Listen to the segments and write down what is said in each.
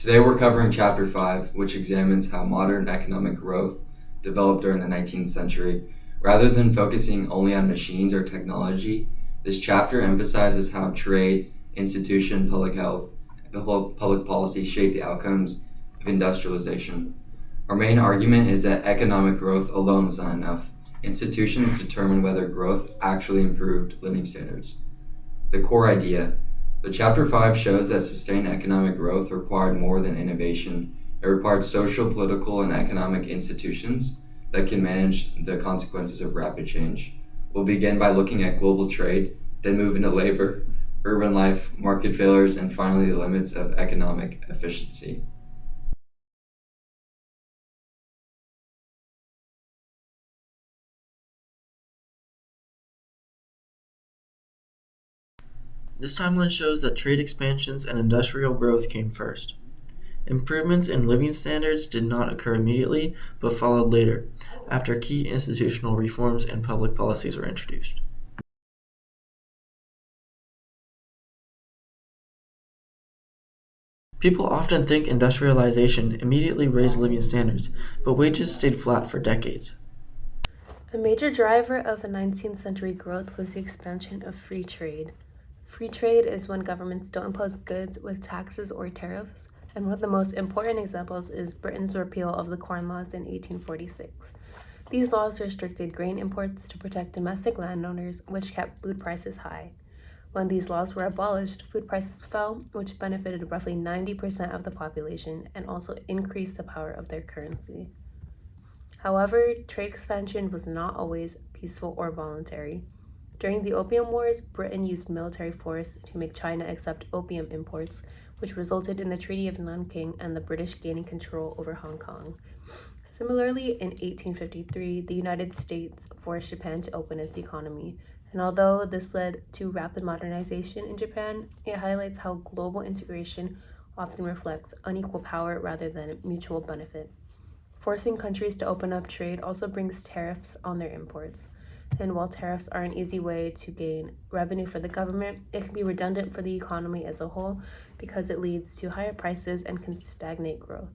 Today we're covering Chapter 5, which examines how modern economic growth developed during the 19th century. Rather than focusing only on machines or technology, this chapter emphasizes how trade, institution, public health, and public policy shape the outcomes of industrialization. Our main argument is that economic growth alone was not enough. Institutions determine whether growth actually improved living standards. The core idea. The Chapter 5 shows that sustained economic growth required more than innovation. It required social, political, and economic institutions that can manage the consequences of rapid change. We'll begin by looking at global trade, then move into labor, urban life, market failures, and finally the limits of economic efficiency. This timeline shows that trade expansions and industrial growth came first. Improvements in living standards did not occur immediately, but followed later, after key institutional reforms and public policies were introduced. People often think industrialization immediately raised living standards, but wages stayed flat for decades. A major driver of the 19th century growth was the expansion of free trade. Free trade is when governments don't impose goods with taxes or tariffs, and one of the most important examples is Britain's repeal of the Corn Laws in 1846. These laws restricted grain imports to protect domestic landowners, which kept food prices high. When these laws were abolished, food prices fell, which benefited roughly 90% of the population and also increased the power of their currency. However, trade expansion was not always peaceful or voluntary. During the Opium Wars, Britain used military force to make China accept opium imports, which resulted in the Treaty of Nanking and the British gaining control over Hong Kong. Similarly, in 1853, the United States forced Japan to open its economy, and although this led to rapid modernization in Japan, it highlights how global integration often reflects unequal power rather than mutual benefit. Forcing countries to open up trade also brings tariffs on their imports. And while tariffs are an easy way to gain revenue for the government, it can be redundant for the economy as a whole because it leads to higher prices and can stagnate growth.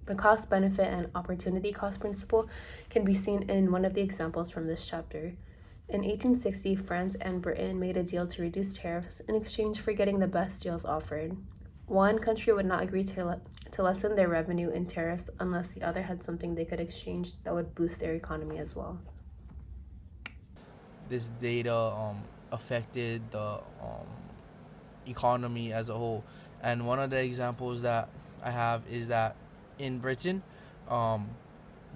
The cost benefit and opportunity cost principle can be seen in one of the examples from this chapter. In 1860, France and Britain made a deal to reduce tariffs in exchange for getting the best deals offered. One country would not agree to lessen their revenue in tariffs unless the other had something they could exchange that would boost their economy as well. This data affected the economy as a whole. And one of the examples that I have is that in Britain, um,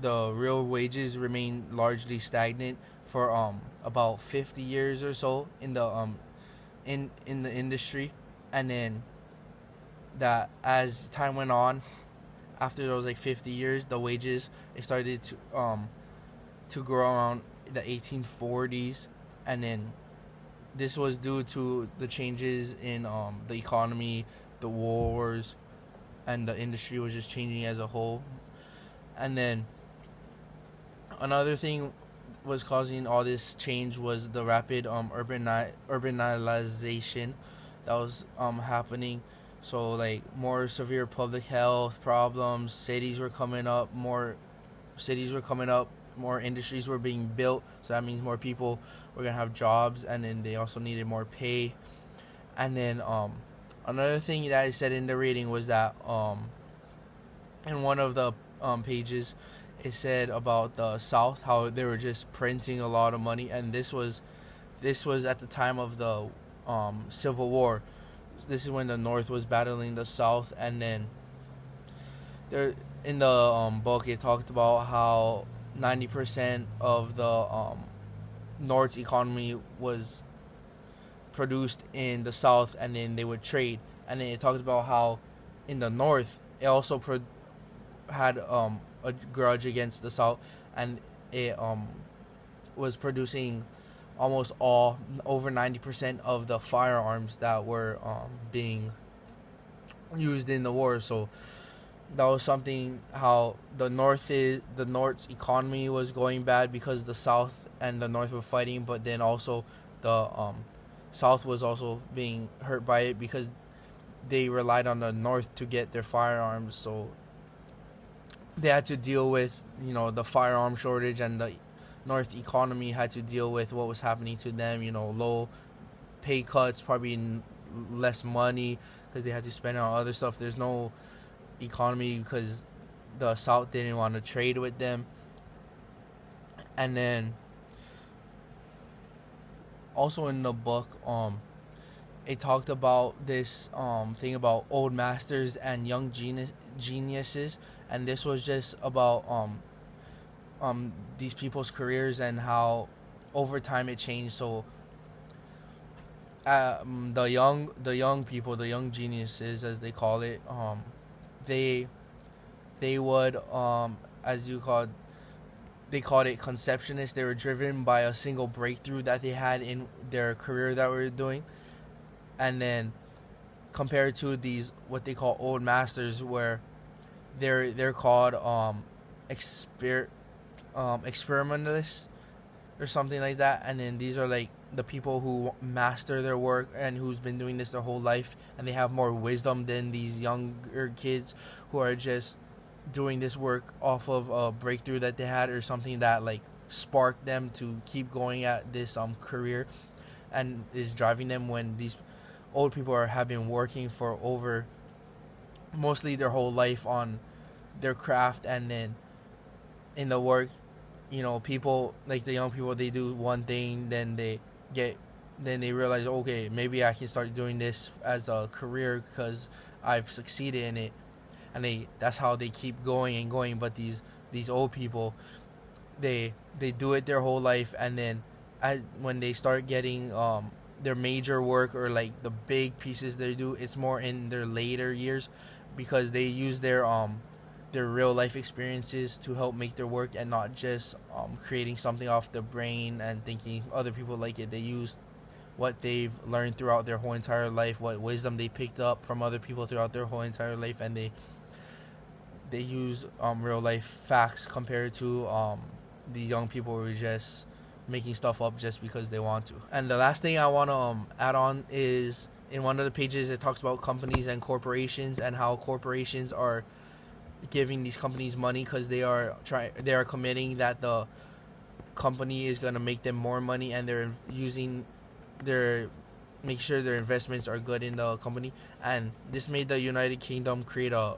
the real wages remain largely stagnant for about 50 years or so in the industry, and then that as time went on, after those like 50 years, the wages it started to grow around the 1840s, and then this was due to the changes in the economy, the wars, and the industry was just changing as a whole. And then another thing was causing all this change was the rapid urbanization that was happening. So like more severe public health problems, cities were coming up, more industries were being built, so that means more people were gonna have jobs, and then they also needed more pay. And then another thing that I said in the reading was that in one of the pages it said about the South, how they were just printing a lot of money, and this was at the time of the Civil War. This is when the North was battling the South, and then there in the book it talked about how 90% of the North's economy was produced in the South, and then they would trade. And then it talked about how in the North it also had a grudge against the South, and it was producing almost all over 90% of the firearms that were being used in the war. So that was something how the North's economy was going bad because the South and the North were fighting, but then also the South was also being hurt by it because they relied on the North to get their firearms, so they had to deal with, the firearm shortage, and the North economy had to deal with what was happening to them, low pay cuts, probably less money because they had to spend it on other stuff. There's no economy because the South didn't want to trade with them. And then also in the book, it talked about this thing about old masters and young geniuses, and this was just about these people's careers and how over time it changed. So the young people, the young geniuses as they call it, they would as you called they called it conceptionists. They were driven by a single breakthrough that they had in their career that we were doing, and then compared to these what they call old masters, where they're called experimentalists or something like that. And then these are like the people who master their work and who's been doing this their whole life, and they have more wisdom than these younger kids who are just doing this work off of a breakthrough that they had or something that like sparked them to keep going at this career and is driving them, when these old people have been working for over mostly their whole life on their craft. And then in the work, people like the young people, they do one thing, then they realize, okay, maybe I can start doing this as a career because I've succeeded in it, and that's how they keep going and going. But these old people, they do it their whole life, and then when they start getting their major work or like the big pieces they do, it's more in their later years because they use their real life experiences to help make their work, and not just creating something off the brain and thinking other people like it. They use what they've learned throughout their whole entire life, what wisdom they picked up from other people throughout their whole entire life, and they use real life facts compared to the young people who are just making stuff up just because they want to. And the last thing I want to add on is in one of the pages it talks about companies and corporations, and how corporations are giving these companies money because they are committing that the company is going to make them more money, and they're make sure their investments are good in the company. And this made the United Kingdom create a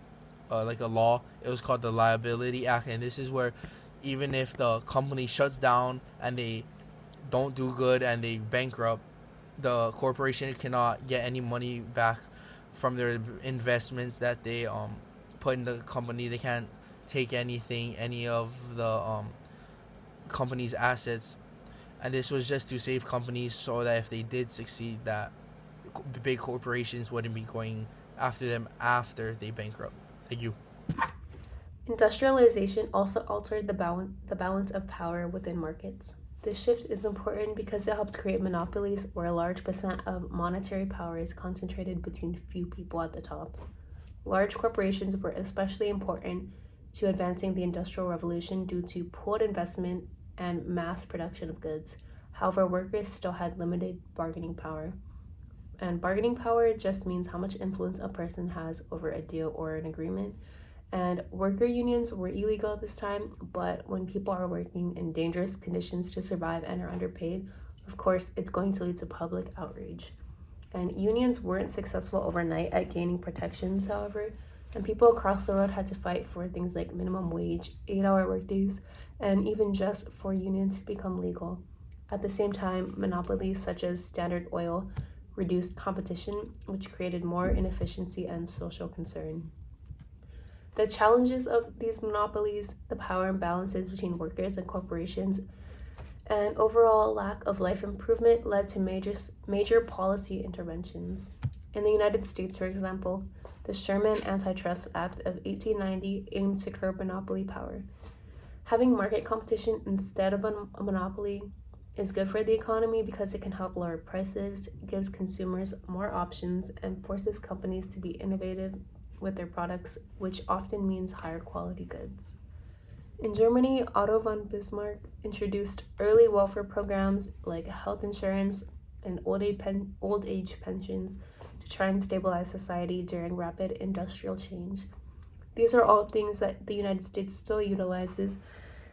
law. It was called the Liability Act, and this is where even if the company shuts down and they don't do good and they bankrupt, the corporation cannot get any money back from their investments that they put in the company. They can't take any of the company's assets, and this was just to save companies so that if they did succeed, that big corporations wouldn't be going after them after they bankrupt. Thank you. Industrialization also altered the balance of power within markets. This shift is important because it helped create monopolies where a large percent of monetary power is concentrated between few people at the top. Large corporations were especially important to advancing the Industrial Revolution due to pooled investment and mass production of goods. However, workers still had limited bargaining power. And bargaining power just means how much influence a person has over a deal or an agreement. And worker unions were illegal at this time, but when people are working in dangerous conditions to survive and are underpaid, of course, it's going to lead to public outrage. And unions weren't successful overnight at gaining protections, however, and people across the world had to fight for things like minimum wage, 8-hour workdays, and even just for unions to become legal. At the same time, monopolies such as Standard Oil reduced competition, which created more inefficiency and social concern. The challenges of these monopolies, the power imbalances between workers and corporations, and overall lack of life improvement led to major policy interventions. In the United States, for example, the Sherman Antitrust Act of 1890 aimed to curb monopoly power. Having market competition instead of a monopoly is good for the economy because it can help lower prices, gives consumers more options, and forces companies to be innovative with their products, which often means higher quality goods. In Germany, Otto von Bismarck introduced early welfare programs like health insurance and old age pensions to try and stabilize society during rapid industrial change. These are all things that the United States still utilizes,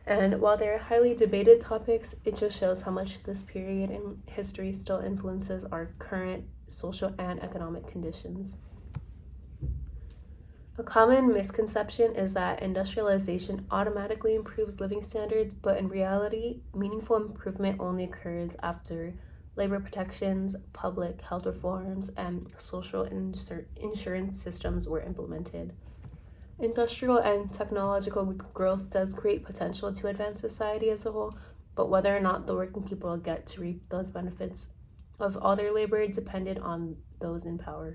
and while they are highly debated topics, it just shows how much this period in history still influences our current social and economic conditions. A common misconception is that industrialization automatically improves living standards, but in reality, meaningful improvement only occurs after labor protections, public health reforms, and social insurance systems were implemented. Industrial and technological growth does create potential to advance society as a whole, but whether or not the working people get to reap those benefits of all their labor depended on those in power.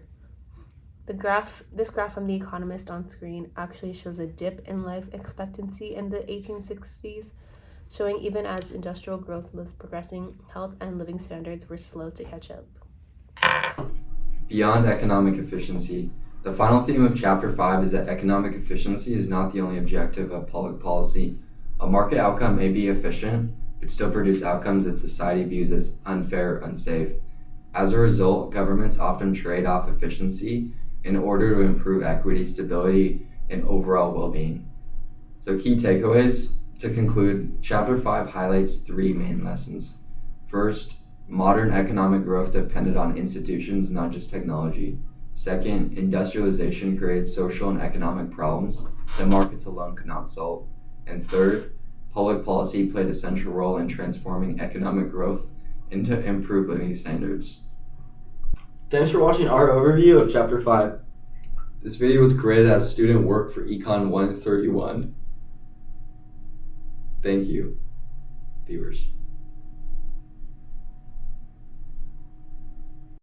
This graph from The Economist on screen actually shows a dip in life expectancy in the 1860s, showing even as industrial growth was progressing, health and living standards were slow to catch up. Beyond economic efficiency, the final theme of Chapter 5 is that economic efficiency is not the only objective of public policy. A market outcome may be efficient, but still produce outcomes that society views as unfair or unsafe. As a result, governments often trade off efficiency in order to improve equity, stability, and overall well-being. So key takeaways to conclude, Chapter 5 highlights 3 main lessons. First, modern economic growth depended on institutions, not just technology. Second, industrialization created social and economic problems that markets alone could not solve. And third, public policy played a central role in transforming economic growth into improved living standards. Thanks for watching our overview of Chapter 5. This video was created as student work for ECON 131. Thank you, viewers.